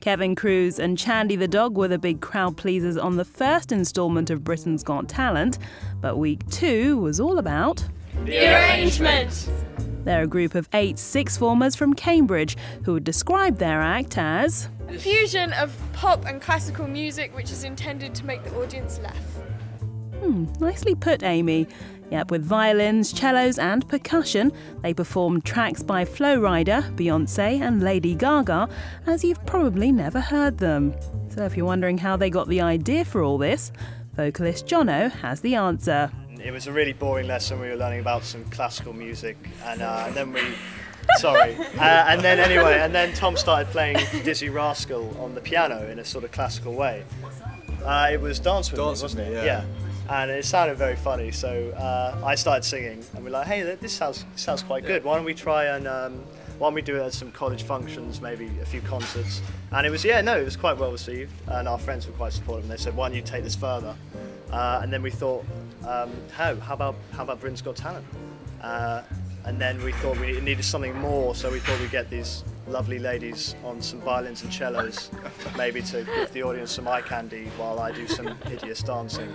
Kevin Cruz and Chandy the dog were the big crowd pleasers on the first instalment of Britain's Got Talent, but week 2 was all about the arrangements. They're a group of 8 sixth formers from Cambridge who would describe their act as a fusion of pop and classical music which is intended to make the audience laugh. Nicely put, Amy. Yep, with violins, cellos and percussion, they performed tracks by Flo Rida, Beyoncé and Lady Gaga, as you've probably never heard them. So if you're wondering how they got the idea for all this, vocalist Jono has the answer. It was a really boring lesson. We were learning about some classical music, and then Tom started playing Dizzy Rascal on the piano in a sort of classical way. It was Dance With Me, wasn't it? Yeah. And it sounded very funny, so I started singing, and we're like, hey, this sounds quite good. Why don't we try and why don't we do it at some college functions, maybe a few concerts? And it was quite well received, and our friends were quite supportive, and they said, why don't you take this further? And then we thought, how about Britain's Got Talent? And then we thought we needed something more, so we thought we'd get these lovely ladies on some violins and cellos, maybe to give the audience some eye candy while I do some hideous dancing.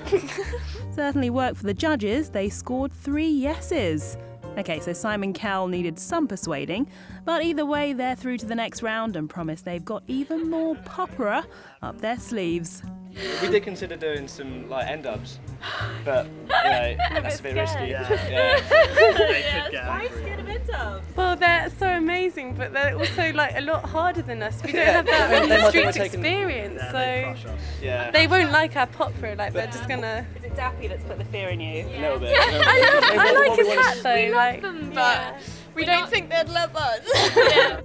Certainly worked for the judges. They scored 3 yeses. Okay, so Simon Cowell needed some persuading, but either way they're through to the next round and promise they've got even more popera up their sleeves. We did consider doing some like N-Dubz, but that's a bit risky. Yeah. Why are you scared of N-Dubz? Well, they're so amazing, but they're also like a lot harder than us. We don't have that street experience, so they won't like our popra. Like they're just gonna. Is it Dappy that's put the fear in you? A little bit. I like his hat though. We love them, but we don't think they'd love us.